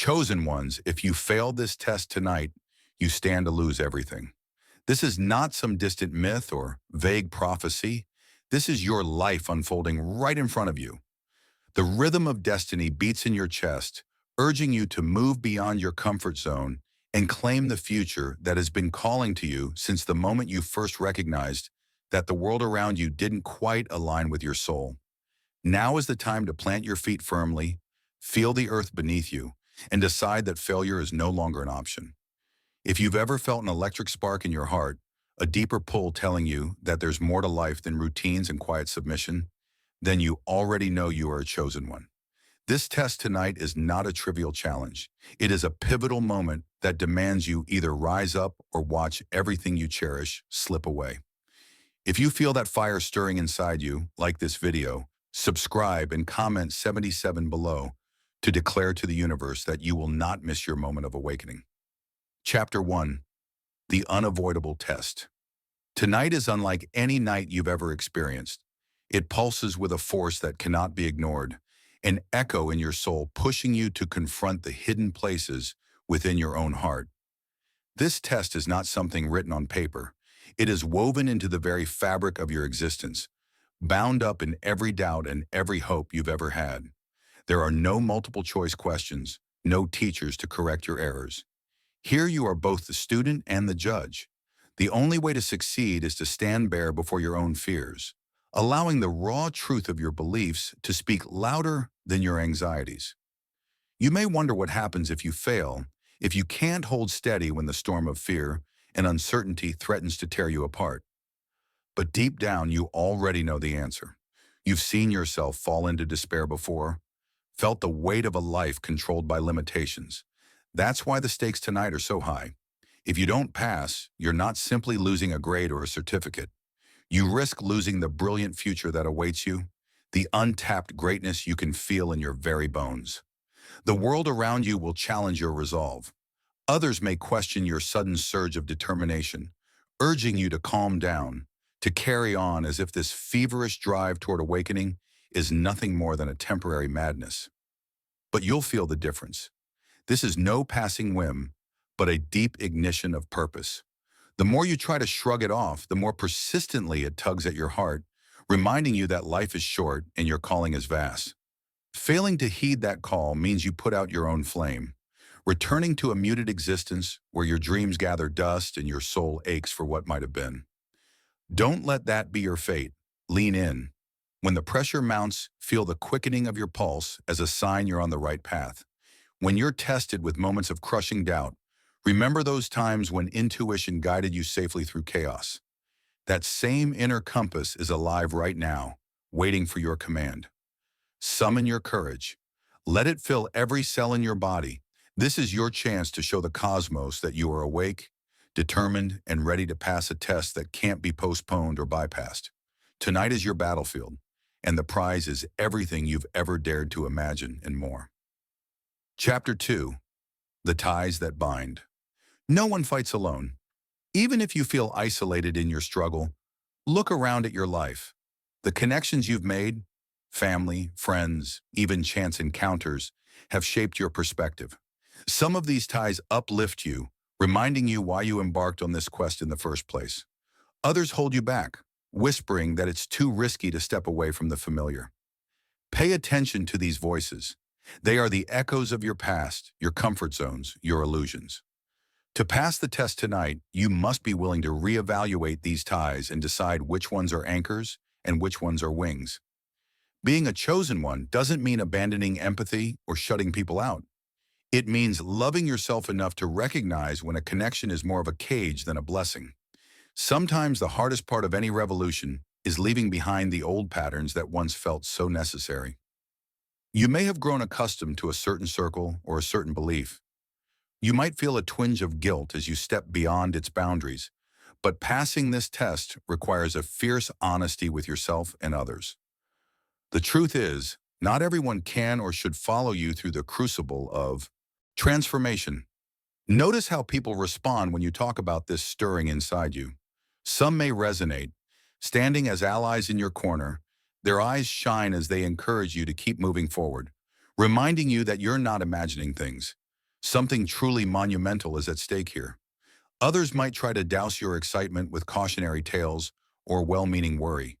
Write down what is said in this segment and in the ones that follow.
Chosen ones, if you fail this test tonight, you stand to lose everything. This is not some distant myth or vague prophecy. This is your life unfolding right in front of you. The rhythm of destiny beats in your chest, urging you to move beyond your comfort zone and claim the future that has been calling to you since the moment you first recognized that the world around you didn't quite align with your soul. Now is the time to plant your feet firmly, feel the earth beneath you, and decide that failure is no longer an option. If you've ever felt an electric spark in your heart, a deeper pull telling you that there's more to life than routines and quiet submission, then you already know you are a chosen one. This test tonight is not a trivial challenge. It is a pivotal moment that demands you either rise up or watch everything you cherish slip away. If you feel that fire stirring inside you, like this video, subscribe and comment 77 below to declare to the universe that you will not miss your moment of awakening. Chapter 1. The Unavoidable Test. Tonight is unlike any night you've ever experienced. It pulses with a force that cannot be ignored, an echo in your soul pushing you to confront the hidden places within your own heart. This test is not something written on paper. It is woven into the very fabric of your existence, bound up in every doubt and every hope you've ever had. There are no multiple choice questions, no teachers to correct your errors. Here you are both the student and the judge. The only way to succeed is to stand bare before your own fears, allowing the raw truth of your beliefs to speak louder than your anxieties. You may wonder what happens if you fail, if you can't hold steady when the storm of fear and uncertainty threatens to tear you apart. But deep down, you already know the answer. You've seen yourself fall into despair before, felt the weight of a life controlled by limitations. That's why the stakes tonight are so high. If you don't pass, you're not simply losing a grade or a certificate. You risk losing the brilliant future that awaits you, the untapped greatness you can feel in your very bones. The world around you will challenge your resolve. Others may question your sudden surge of determination, urging you to calm down, to carry on as if this feverish drive toward awakening is nothing more than a temporary madness. But you'll feel the difference. This is no passing whim, but a deep ignition of purpose. The more you try to shrug it off, the more persistently it tugs at your heart, reminding you that life is short and your calling is vast. Failing to heed that call means you put out your own flame, returning to a muted existence where your dreams gather dust and your soul aches for what might have been. Don't let that be your fate. Lean in. When the pressure mounts, feel the quickening of your pulse as a sign you're on the right path. When you're tested with moments of crushing doubt, remember those times when intuition guided you safely through chaos. That same inner compass is alive right now, waiting for your command. Summon your courage. Let it fill every cell in your body. This is your chance to show the cosmos that you are awake, determined, and ready to pass a test that can't be postponed or bypassed. Tonight is your battlefield, and the prize is everything you've ever dared to imagine and more. Chapter 2. The Ties That Bind. No one fights alone. Even if you feel isolated in your struggle, look around at your life. The connections you've made, family, friends, even chance encounters, have shaped your perspective. Some of these ties uplift you, reminding you why you embarked on this quest in the first place. Others hold you back, whispering that it's too risky to step away from the familiar. Pay attention to these voices. They are the echoes of your past, your comfort zones, your illusions. To pass the test tonight, you must be willing to reevaluate these ties and decide which ones are anchors and which ones are wings. Being a chosen one doesn't mean abandoning empathy or shutting people out. It means loving yourself enough to recognize when a connection is more of a cage than a blessing. Sometimes the hardest part of any revolution is leaving behind the old patterns that once felt so necessary. You may have grown accustomed to a certain circle or a certain belief. You might feel a twinge of guilt as you step beyond its boundaries, but passing this test requires a fierce honesty with yourself and others. The truth is, not everyone can or should follow you through the crucible of transformation. Notice how people respond when you talk about this stirring inside you. Some may resonate, standing as allies in your corner. Their eyes shine as they encourage you to keep moving forward, reminding you that you're not imagining things. Something truly monumental is at stake here. Others might try to douse your excitement with cautionary tales or well-meaning worry.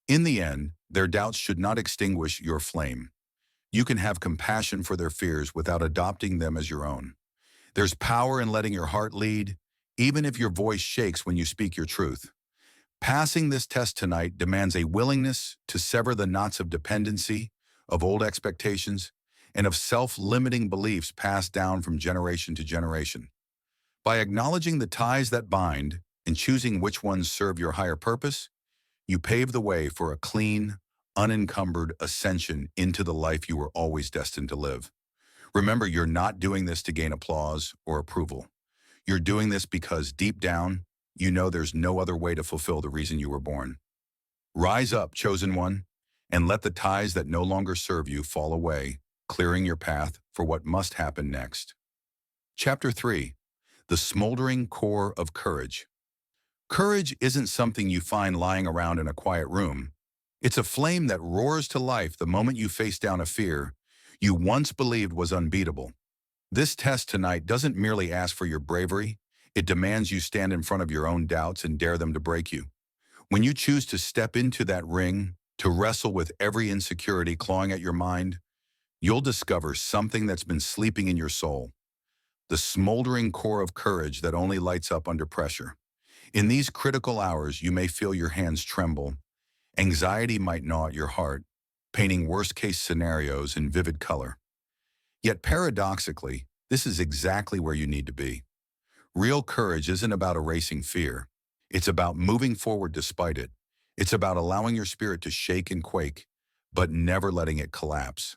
In the end, their doubts should not extinguish your flame. You can have compassion for their fears without adopting them as your own. There's power in letting your heart lead, even if your voice shakes when you speak your truth. Passing this test tonight demands a willingness to sever the knots of dependency, of old expectations, and of self-limiting beliefs passed down from generation to generation. By acknowledging the ties that bind and choosing which ones serve your higher purpose, you pave the way for a clean, unencumbered ascension into the life you were always destined to live. Remember, you're not doing this to gain applause or approval. You're doing this because deep down, you know there's no other way to fulfill the reason you were born. Rise up, chosen one, and let the ties that no longer serve you fall away, clearing your path for what must happen next. Chapter 3. The Smoldering Core of Courage. Courage isn't something you find lying around in a quiet room. It's a flame that roars to life the moment you face down a fear you once believed was unbeatable. This test tonight doesn't merely ask for your bravery, it demands you stand in front of your own doubts and dare them to break you. When you choose to step into that ring, to wrestle with every insecurity clawing at your mind, you'll discover something that's been sleeping in your soul. The smoldering core of courage that only lights up under pressure. In these critical hours, you may feel your hands tremble. Anxiety might gnaw at your heart, painting worst-case scenarios in vivid color. Yet paradoxically, this is exactly where you need to be. Real courage isn't about erasing fear. It's about moving forward despite it. It's about allowing your spirit to shake and quake, but never letting it collapse.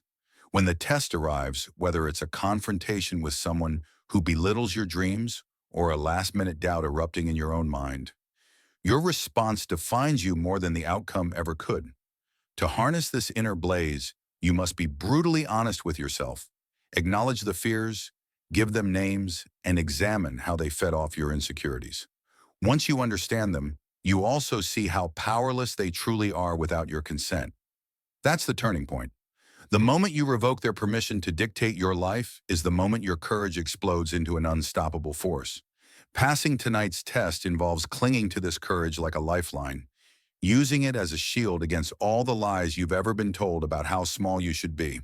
When the test arrives, whether it's a confrontation with someone who belittles your dreams or a last-minute doubt erupting in your own mind, your response defines you more than the outcome ever could. To harness this inner blaze, you must be brutally honest with yourself. Acknowledge the fears, give them names, and examine how they fed off your insecurities. Once you understand them, you also see how powerless they truly are without your consent. That's the turning point. The moment you revoke their permission to dictate your life is the moment your courage explodes into an unstoppable force. Passing tonight's test involves clinging to this courage like a lifeline, using it as a shield against all the lies you've ever been told about how small you should be.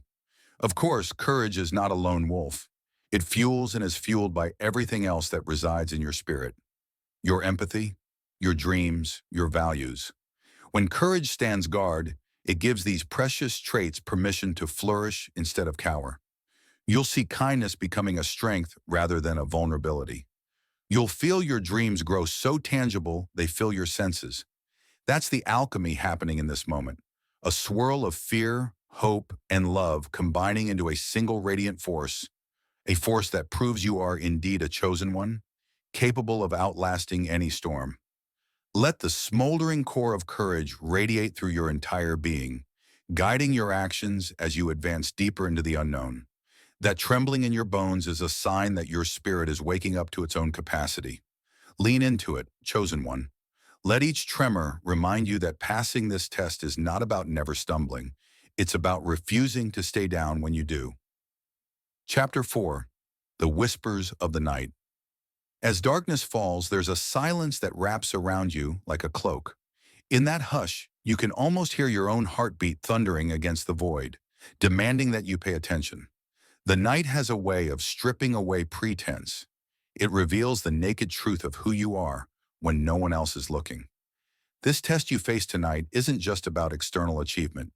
Of course, courage is not a lone wolf. It fuels and is fueled by everything else that resides in your spirit. Your empathy, your dreams, your values. When courage stands guard, it gives these precious traits permission to flourish instead of cower. You'll see kindness becoming a strength rather than a vulnerability. You'll feel your dreams grow so tangible they fill your senses. That's the alchemy happening in this moment. A swirl of fear, hope, and love combining into a single radiant force, a force that proves you are indeed a chosen one, capable of outlasting any storm. Let the smoldering core of courage radiate through your entire being, guiding your actions as you advance deeper into the unknown. That trembling in your bones is a sign that your spirit is waking up to its own capacity. Lean into it, chosen one. Let each tremor remind you that passing this test is not about never stumbling. It's about refusing to stay down when you do. Chapter 4. The Whispers of the Night. As darkness falls, there's a silence that wraps around you like a cloak. In that hush, you can almost hear your own heartbeat thundering against the void, demanding that you pay attention. The night has a way of stripping away pretense. It reveals the naked truth of who you are when no one else is looking. This test you face tonight isn't just about external achievement.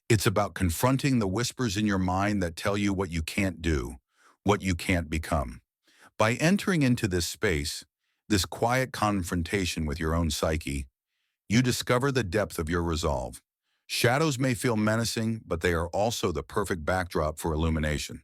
It's about confronting the whispers in your mind that tell you what you can't do, what you can't become. By entering into this space, this quiet confrontation with your own psyche, you discover the depth of your resolve. Shadows may feel menacing, but they are also the perfect backdrop for illumination.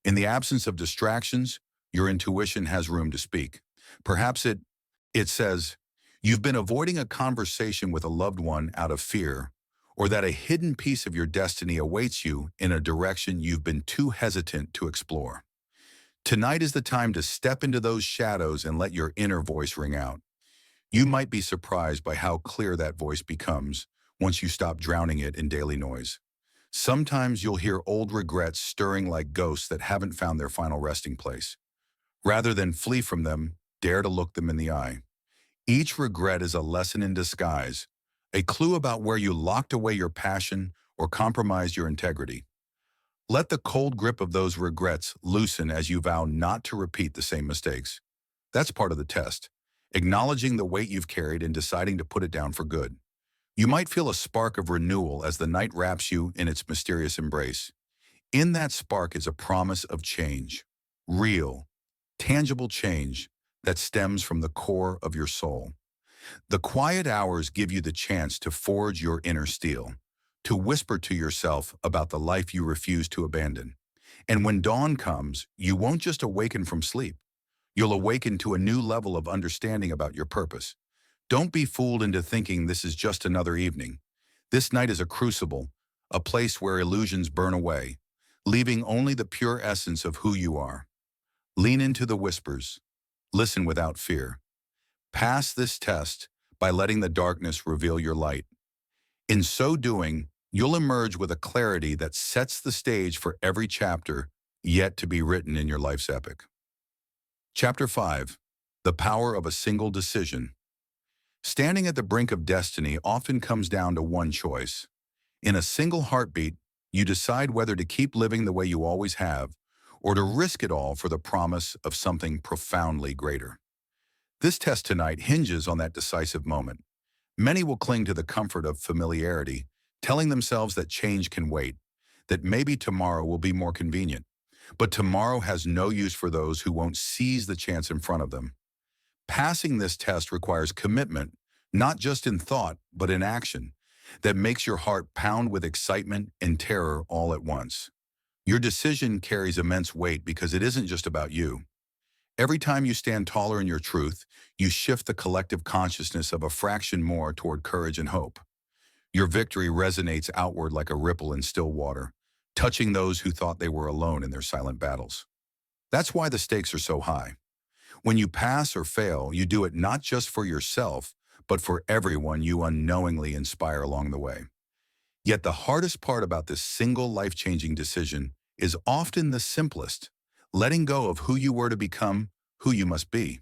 In the absence of distractions, your intuition has room to speak. Perhaps it says, you've been avoiding a conversation with a loved one out of fear, or that a hidden piece of your destiny awaits you in a direction you've been too hesitant to explore. Tonight is the time to step into those shadows and let your inner voice ring out. You might be surprised by how clear that voice becomes once you stop drowning it in daily noise. Sometimes you'll hear old regrets stirring like ghosts that haven't found their final resting place. Rather than flee from them, dare to look them in the eye. Each regret is a lesson in disguise, a clue about where you locked away your passion or compromised your integrity. Let the cold grip of those regrets loosen as you vow not to repeat the same mistakes. That's part of the test, acknowledging the weight you've carried and deciding to put it down for good. You might feel a spark of renewal as the night wraps you in its mysterious embrace. In that spark is a promise of change, real, tangible change that stems from the core of your soul. The quiet hours give you the chance to forge your inner steel, to whisper to yourself about the life you refuse to abandon. And when dawn comes, you won't just awaken from sleep. You'll awaken to a new level of understanding about your purpose. Don't be fooled into thinking this is just another evening. This night is a crucible, a place where illusions burn away, leaving only the pure essence of who you are. Lean into the whispers. Listen without fear. Pass this test by letting the darkness reveal your light. In so doing, you'll emerge with a clarity that sets the stage for every chapter yet to be written in your life's epic. Chapter 5. The Power of a Single Decision. Standing at the brink of destiny often comes down to one choice. In a single heartbeat, you decide whether to keep living the way you always have or to risk it all for the promise of something profoundly greater. This test tonight hinges on that decisive moment. Many will cling to the comfort of familiarity, telling themselves that change can wait, that maybe tomorrow will be more convenient. But tomorrow has no use for those who won't seize the chance in front of them. Passing this test requires commitment, not just in thought, but in action, that makes your heart pound with excitement and terror all at once. Your decision carries immense weight because it isn't just about you. Every time you stand taller in your truth, you shift the collective consciousness of a fraction more toward courage and hope. Your victory resonates outward like a ripple in still water, touching those who thought they were alone in their silent battles. That's why the stakes are so high. When you pass or fail, you do it not just for yourself, but for everyone you unknowingly inspire along the way. Yet the hardest part about this single life-changing decision is often the simplest, letting go of who you were to become who you must be.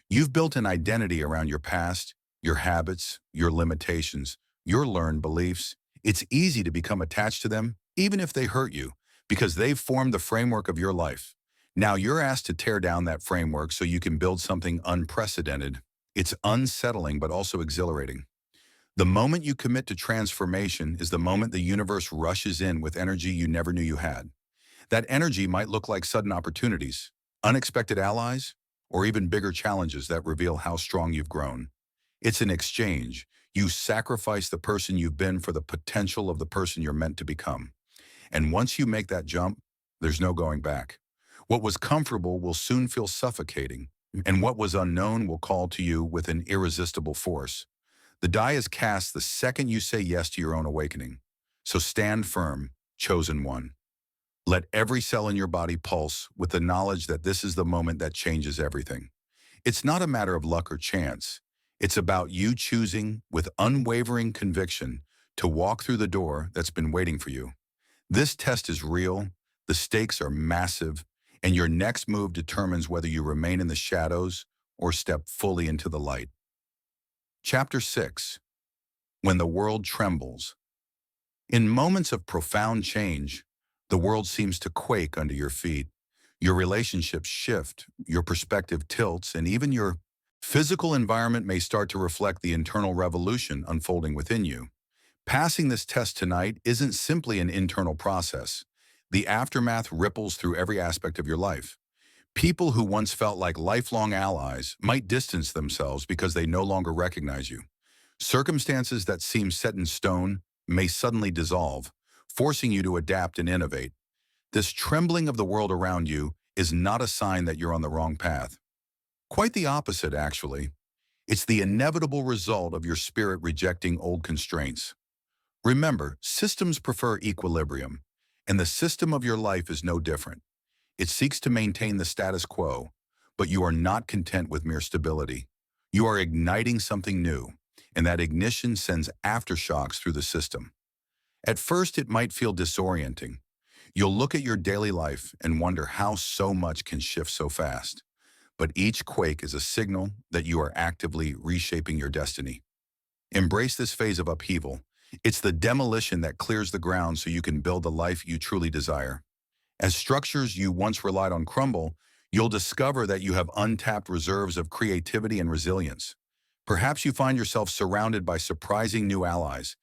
You've built an identity around your past, your habits, your limitations, your learned beliefs. It's easy to become attached to them, even if they hurt you, because they've formed the framework of your life. Now you're asked to tear down that framework so you can build something unprecedented. It's unsettling but also exhilarating. The moment you commit to transformation is the moment the universe rushes in with energy you never knew you had. That energy might look like sudden opportunities, unexpected allies, or even bigger challenges that reveal how strong you've grown. It's an exchange. You sacrifice the person you've been for the potential of the person you're meant to become. And once you make that jump, there's no going back. What was comfortable will soon feel suffocating, and what was unknown will call to you with an irresistible force. The die is cast the second you say yes to your own awakening. So stand firm, chosen one. Let every cell in your body pulse with the knowledge that this is the moment that changes everything. It's not a matter of luck or chance. It's about you choosing with unwavering conviction to walk through the door that's been waiting for you. This test is real, the stakes are massive, and your next move determines whether you remain in the shadows or step fully into the light. Chapter 6. When the World Trembles. In moments of profound change, the world seems to quake under your feet. Your relationships shift, your perspective tilts, and even your physical environment may start to reflect the internal revolution unfolding within you. Passing this test tonight isn't simply an internal process. The aftermath ripples through every aspect of your life. People who once felt like lifelong allies might distance themselves because they no longer recognize you. Circumstances that seem set in stone may suddenly dissolve, forcing you to adapt and innovate. This trembling of the world around you is not a sign that you're on the wrong path. Quite the opposite, actually. It's the inevitable result of your spirit rejecting old constraints. Remember, systems prefer equilibrium, and the system of your life is no different. It seeks to maintain the status quo, but you are not content with mere stability. You are igniting something new, and that ignition sends aftershocks through the system. At first, it might feel disorienting. You'll look at your daily life and wonder how so much can shift so fast. But each quake is a signal that you are actively reshaping your destiny. Embrace this phase of upheaval. It's the demolition that clears the ground so you can build the life you truly desire. As structures you once relied on crumble, you'll discover that you have untapped reserves of creativity and resilience. Perhaps you find yourself surrounded by surprising new allies,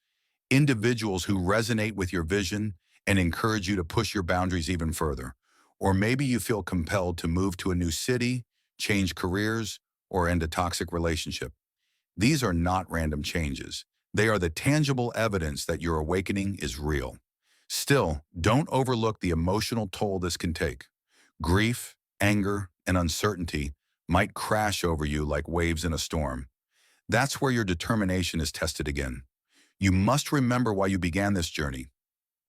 individuals who resonate with your vision and encourage you to push your boundaries even further. Or maybe you feel compelled to move to a new city, change careers, or end a toxic relationship. These are not random changes. They are the tangible evidence that your awakening is real. Still, don't overlook the emotional toll this can take. Grief, anger, and uncertainty might crash over you like waves in a storm. That's where your determination is tested again. You must remember why you began this journey.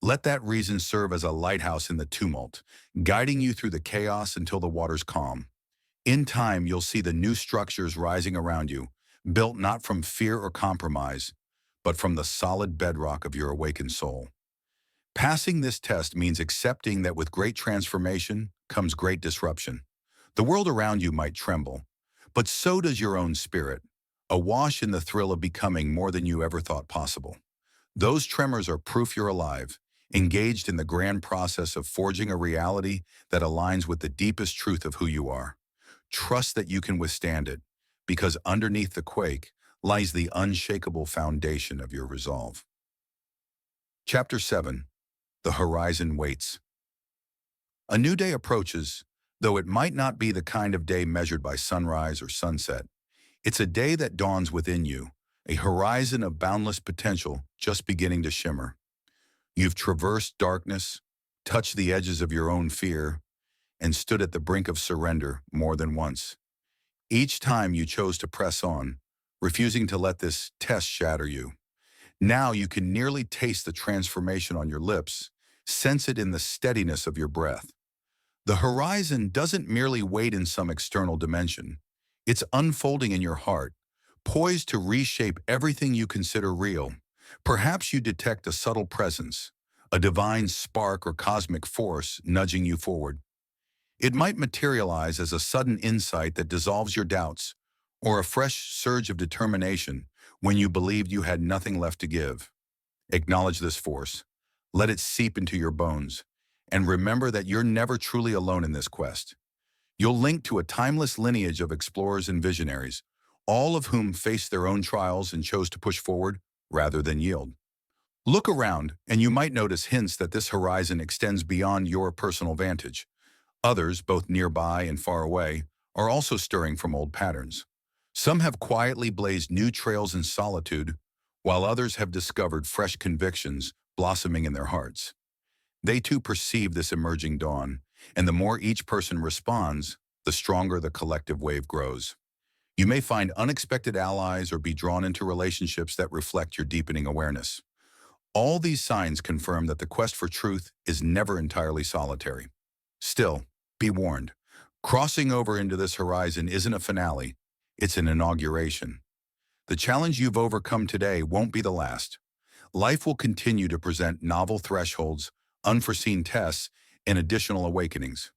Let that reason serve as a lighthouse in the tumult, guiding you through the chaos until the waters calm. In time, you'll see the new structures rising around you, built not from fear or compromise, but from the solid bedrock of your awakened soul. Passing this test means accepting that with great transformation comes great disruption. The world around you might tremble, but so does your own spirit, awash in the thrill of becoming more than you ever thought possible. Those tremors are proof you're alive, engaged in the grand process of forging a reality that aligns with the deepest truth of who you are. Trust that you can withstand it, because underneath the quake lies the unshakable foundation of your resolve. Chapter 7. The Horizon Waits. A new day approaches, though it might not be the kind of day measured by sunrise or sunset. It's a day that dawns within you, a horizon of boundless potential just beginning to shimmer. You've traversed darkness, touched the edges of your own fear, and stood at the brink of surrender more than once. Each time you chose to press on, refusing to let this test shatter you. Now you can nearly taste the transformation on your lips, sense it in the steadiness of your breath. The horizon doesn't merely wait in some external dimension. It's unfolding in your heart, poised to reshape everything you consider real. Perhaps you detect a subtle presence, a divine spark or cosmic force nudging you forward. It might materialize as a sudden insight that dissolves your doubts, or a fresh surge of determination when you believed you had nothing left to give. Acknowledge this force. Let it seep into your bones, and remember that you're never truly alone in this quest. You'll link to a timeless lineage of explorers and visionaries, all of whom faced their own trials and chose to push forward rather than yield. Look around, and you might notice hints that this horizon extends beyond your personal vantage. Others, both nearby and far away, are also stirring from old patterns. Some have quietly blazed new trails in solitude, while others have discovered fresh convictions blossoming in their hearts. They too perceive this emerging dawn, and the more each person responds, the stronger the collective wave grows. You may find unexpected allies or be drawn into relationships that reflect your deepening awareness. All these signs confirm that the quest for truth is never entirely solitary. Still, be warned. Crossing over into this horizon isn't a finale, it's an inauguration. The challenge you've overcome today won't be the last. Life will continue to present novel thresholds, unforeseen tests, and additional awakenings.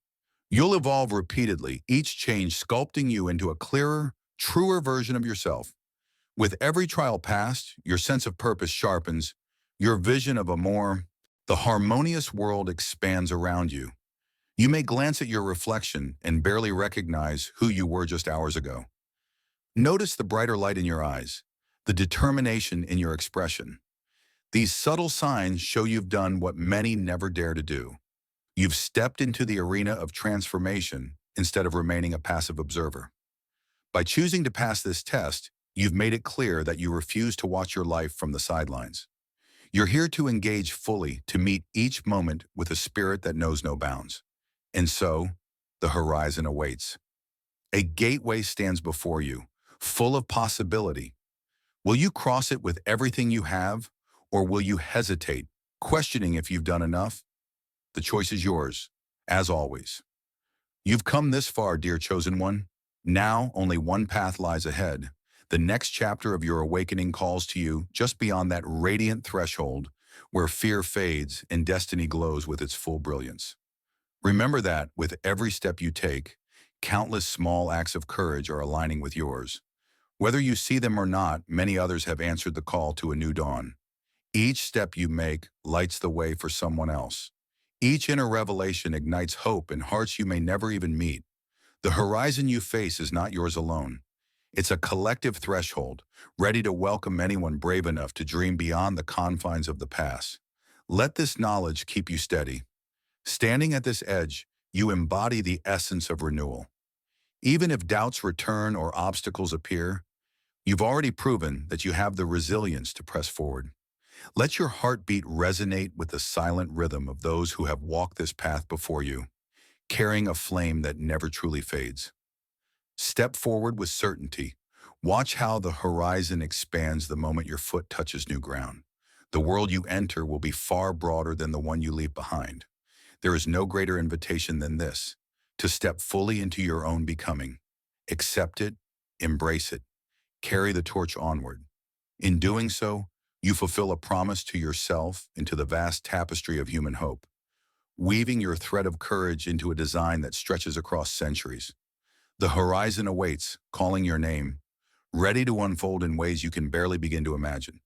You'll evolve repeatedly, each change sculpting you into a clearer, truer version of yourself. With every trial passed, your sense of purpose sharpens, your vision of the harmonious world expands around you. You may glance at your reflection and barely recognize who you were just hours ago. Notice the brighter light in your eyes, the determination in your expression. These subtle signs show you've done what many never dare to do. You've stepped into the arena of transformation instead of remaining a passive observer. By choosing to pass this test, you've made it clear that you refuse to watch your life from the sidelines. You're here to engage fully, to meet each moment with a spirit that knows no bounds. And so, the horizon awaits. A gateway stands before you, full of possibility. Will you cross it with everything you have, or will you hesitate, questioning if you've done enough? The choice is yours, as always. You've come this far, dear chosen one. Now, only one path lies ahead. The next chapter of your awakening calls to you just beyond that radiant threshold, where fear fades and destiny glows with its full brilliance. Remember that, with every step you take, countless small acts of courage are aligning with yours. Whether you see them or not, many others have answered the call to a new dawn. Each step you make lights the way for someone else. Each inner revelation ignites hope in hearts you may never even meet. The horizon you face is not yours alone. It's a collective threshold, ready to welcome anyone brave enough to dream beyond the confines of the past. Let this knowledge keep you steady. Standing at this edge, you embody the essence of renewal. Even if doubts return or obstacles appear, you've already proven that you have the resilience to press forward. Let your heartbeat resonate with the silent rhythm of those who have walked this path before you, carrying a flame that never truly fades. Step forward with certainty. Watch how the horizon expands the moment your foot touches new ground. The world you enter will be far broader than the one you leave behind. There is no greater invitation than this, to step fully into your own becoming. Accept it, embrace it, carry the torch onward. In doing so, you fulfill a promise to yourself and to the vast tapestry of human hope, weaving your thread of courage into a design that stretches across centuries. The horizon awaits, calling your name, ready to unfold in ways you can barely begin to imagine.